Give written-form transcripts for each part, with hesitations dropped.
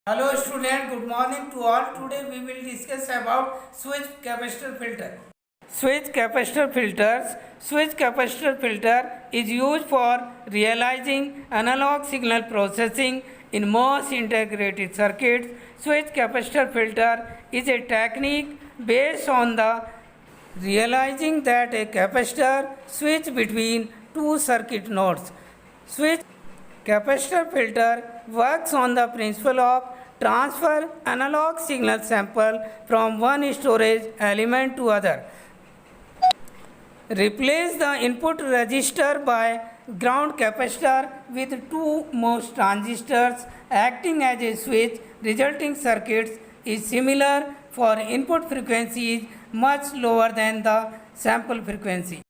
Hello student, good morning to all. Today we will discuss about switch capacitor filter. Switch capacitor filters. Switch capacitor filter is used for realizing analog signal processing in most integrated circuits. Switch capacitor filter is a technique based on the realizing that a capacitor switch between two circuit nodes. Switch capacitor filter works on the principle of transfer analog signal sample from one storage element to other. Replace the input resistor by ground capacitor with two MOS transistors acting as a switch. Resulting circuits is similar for input frequency is much lower than the sample frequency.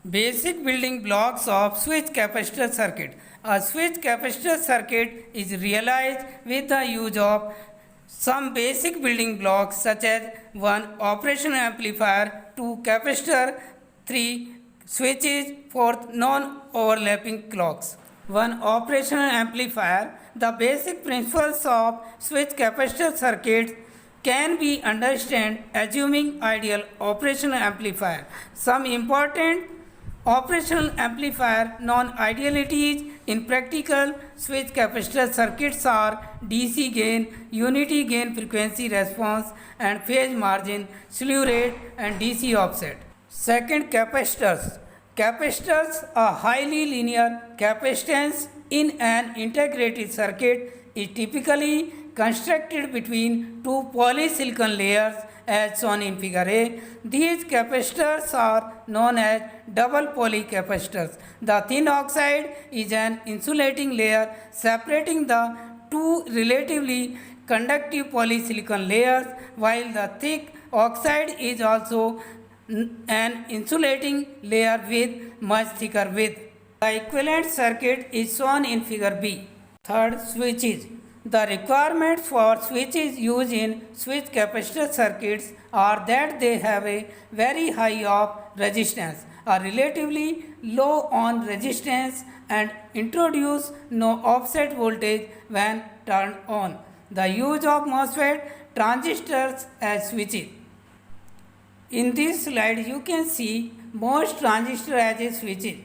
Basic building blocks of switch capacitor circuit. A switch capacitor circuit is realized with the use of some basic building blocks such as 1 operational amplifier, 2 capacitor, 3 switches, 4 non-overlapping clocks. 1 operational amplifier. The basic principles of switch capacitor circuits can be understood assuming ideal operational amplifier. Some important operational amplifier non-idealities in practical switch capacitor circuits are DC gain, unity gain frequency response and phase margin, slew rate and DC offset. Second, capacitors. Capacitors are highly linear capacitance in an integrated circuit is typically constructed between two polysilicon layers as shown in figure A. These capacitors are known as double poly capacitors. The thin oxide is an insulating layer separating the two relatively conductive polysilicon layers, while the thick oxide is also an insulating layer with much thicker width. The equivalent circuit is shown in figure B. Third, switches. The requirements for switches used in switch capacitor circuits are that they have a very high of resistance, are relatively low on resistance and introduce no offset voltage when turned on. The use of MOSFET transistors as switches. In this slide you can see most transistors as a switches.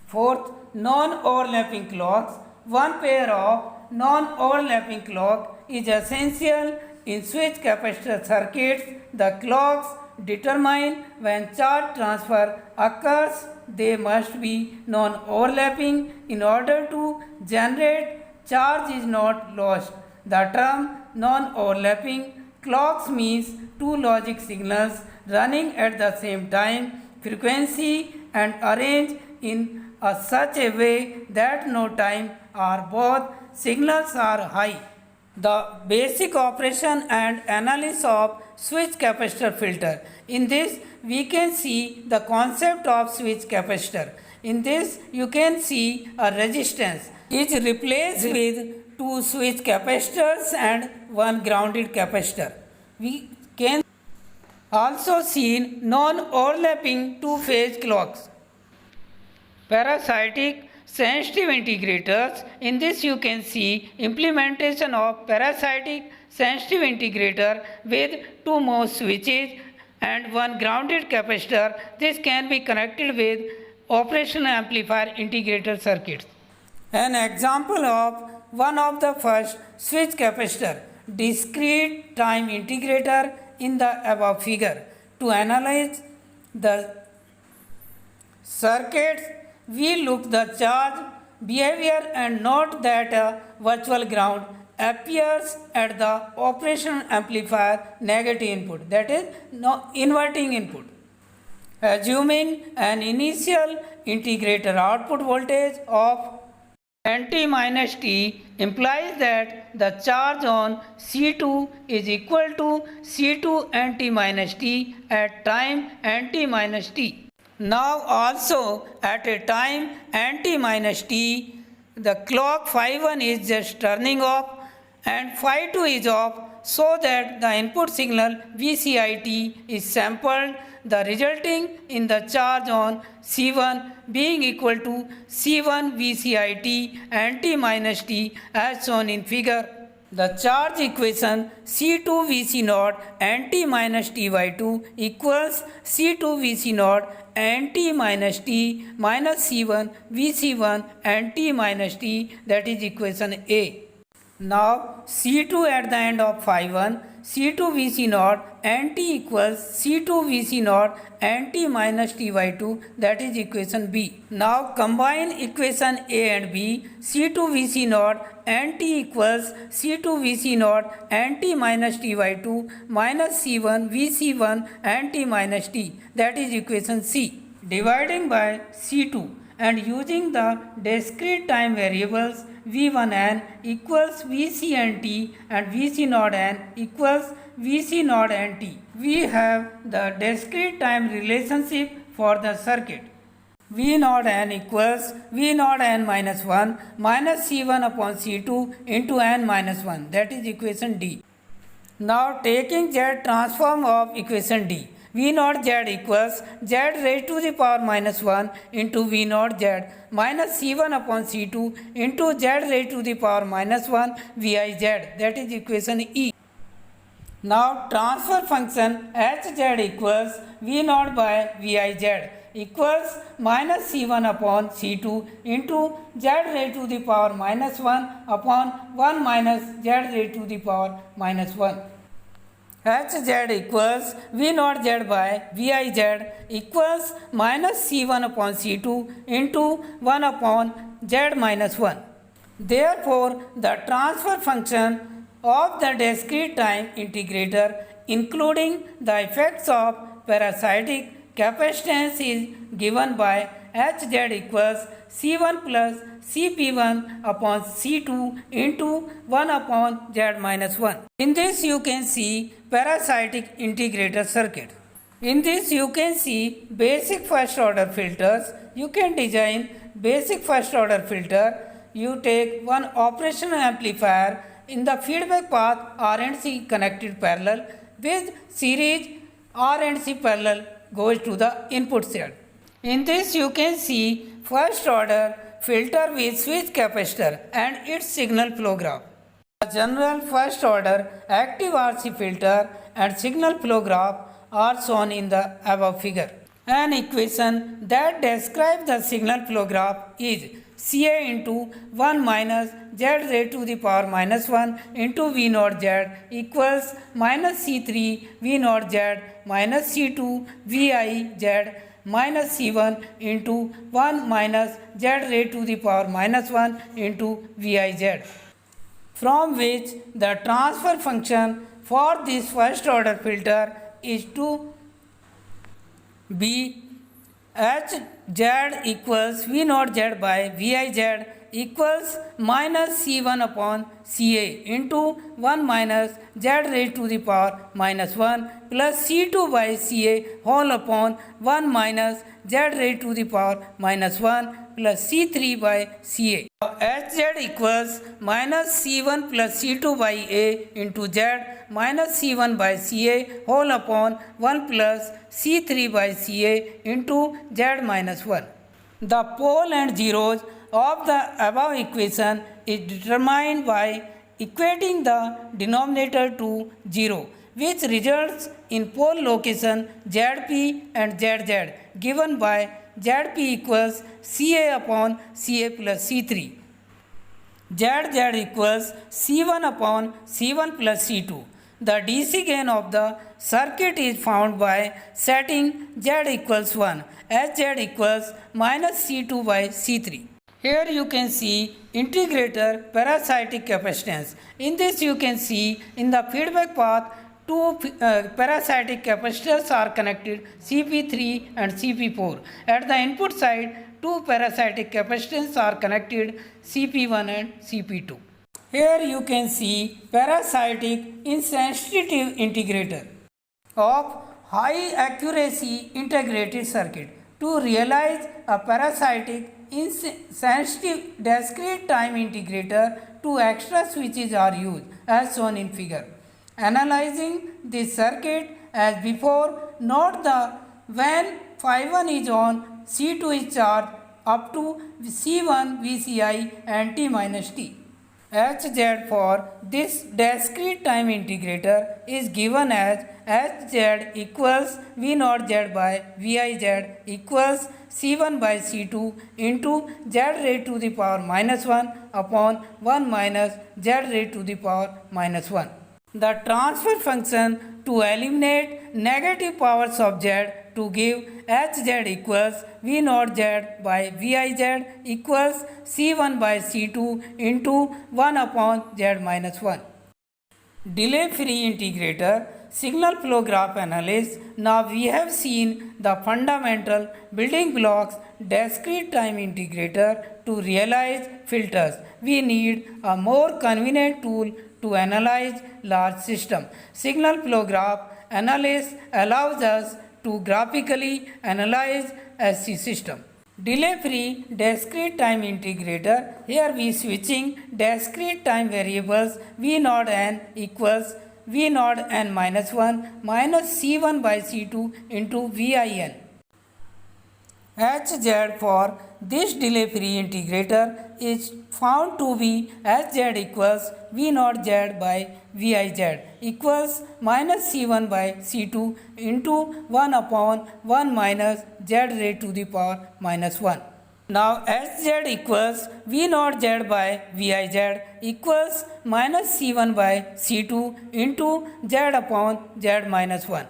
Fourth, non-overlapping clocks. One pair of non-overlapping clock is essential in switch capacitor circuits. The clocks determine when charge transfer occurs. They must be non-overlapping in order to generate charge is not lost. The term non-overlapping clocks means two logic signals running at the same time, frequency and arranged in such a way that no time or both signals are high. The basic operation and analysis of switch capacitor filter. In this we can see the concept of switch capacitor. In this you can see a resistance is replaced with two switch capacitors and one grounded capacitor. We can also see non-overlapping two-phase clocks. Parasitic sensitive integrators. In this you can see implementation of parasitic sensitive integrator with two MOS switches and one grounded capacitor. This can be connected with operational amplifier integrator circuits. An example of one of the first switch capacitor, discrete time integrator in the above figure. To analyze the circuits, we look the charge behavior and note that a virtual ground appears at the operational amplifier negative input, that is no inverting input. Assuming an initial integrator output voltage of NT minus T implies that the charge on C2 is equal to C2 NT minus T at time NT minus T. Now also at a time NT minus T, the clock phi 1 is just turning off and phi 2 is off, so that the input signal VCIT is sampled, the resulting in the charge on C1 being equal to C1 VCIT NT minus T as shown in figure. The charge equation C2 Vc naught Nt minus T by 2 equals C2 Vc naught Nt minus T minus C1 Vc1 Nt minus T, that is equation A. Now C2 at the end of phi 1, C2 Vc naught Nt equals C2 Vc naught Nt minus T by 2, that is equation B. Now combine equation A and B. C2 Vc naught Nt equals C2 Vc naught Nt minus T by 2 minus C1 Vc1 Nt minus T, that is equation C. Dividing by C2 and using the discrete time variables V1n equals Vc n t and Vc naught n equals Vc naught n t. We have the discrete time relationship for the circuit. V naught n equals V naught n minus 1 minus C1 upon C2 into n minus 1, that is equation D. Now taking Z transform of equation D, V naught Z equals Z raised to the power minus 1 into V naught Z minus C1 upon C2 into Z raised to the power minus 1 Viz, that is equation E. Now transfer function Hz equals V naught by Viz equals minus C1 upon C2 into Z raised to the power minus 1 upon 1 minus Z raised to the power minus 1. Hz equals V naught Z by Viz equals minus C1 upon C2 into 1 upon Z minus 1. Therefore, the transfer function of the discrete time integrator including the effects of parasitic capacitance is given by Hz equals C1 plus Cp1 upon C2 into 1 upon Z minus 1. In this you can see parasitic integrator circuit. In this you can see basic first order filters. You can design basic first order filter. You take one operational amplifier. In the feedback path R and C connected parallel with series R and C parallel goes to the input side. In this you can see first order filter with switch capacitor and its signal flow graph. The general first order active RC filter and signal flow graph are shown in the above figure. An equation that describes the signal flow graph is Ca into 1 minus Z raised to the power minus 1 into V naught Z equals minus C3 V naught Z minus C2 Vi Z minus C1 into 1 minus Z raised to the power minus 1 into Viz, from which the transfer function for this first order filter is to be Hz equals V naught Z by Viz equals minus C1 upon Ca into 1 minus Z raised to the power minus 1 plus C2 by Ca whole upon 1 minus Z raised to the power minus 1 plus C3 by Ca. Hz equals minus C1 plus C2 by A into Z minus C1 by Ca whole upon 1 plus C3 by Ca into Z minus 1. The pole and zeros of the above equation is determined by equating the denominator to 0, which results in pole location Zp and Zz given by Zp equals Ca upon Ca plus C3. Zz equals C1 upon C1 plus C2. The DC gain of the circuit is found by setting Z equals 1 as Z equals minus C2 by C3. Here you can see integrator parasitic capacitance. In this you can see in the feedback path two parasitic capacitors are connected, Cp3 and Cp4. At the input side two parasitic capacitors are connected, Cp1 and Cp2. Here you can see parasitic insensitive integrator of high accuracy integrated circuit. To realize a parasitic insensitive discrete time integrator, two extra switches are used as shown in figure. Analyzing this circuit as before, note the when phi 1 is on, C2 is charged up to C1 Vci and T minus T. Hz for this discrete time integrator is given as Hz equals V naught Z by Viz equals C1 by C2 into Z raised to the power minus 1 upon 1 minus Z raised to the power minus 1. The transfer function to eliminate negative powers of Z to give Hz equals V naught Z by Viz equals C1 by C2 into 1 upon Z minus 1. Delay free integrator signal flow graph analysis. Now we have seen the fundamental building blocks discrete time integrator to realize filters. We need a more convenient tool to analyze large system. Signal flow graph analysis allows us to graphically analyze SC system. Delay free discrete time integrator. Here we switching discrete time variables V naught n equals V naught n minus 1 minus C1 by C2 into Vin. Hz for this delay free integrator is found to be Hz equals V naught Z by Viz equals minus C1 by C2 into 1 upon 1 minus Z raised to the power minus 1. Now Hz equals V naught Z by Viz equals minus C1 by C2 into Z upon Z minus 1.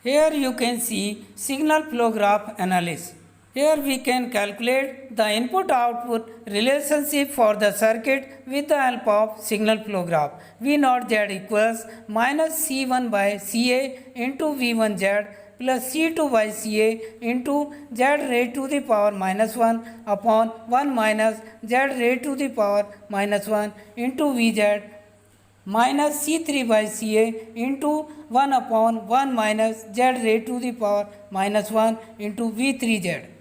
Here you can see signal flow graph analysis. Here we can calculate the input-output relationship for the circuit with the help of signal flow graph. V naught Z equals minus C1 by Ca into V1Z plus C2 by Ca into Z raised to the power minus 1 upon 1 minus Z raised to the power minus 1 into Vz minus C3 by Ca into 1 upon 1 minus Z raised to the power minus 1 into V3Z.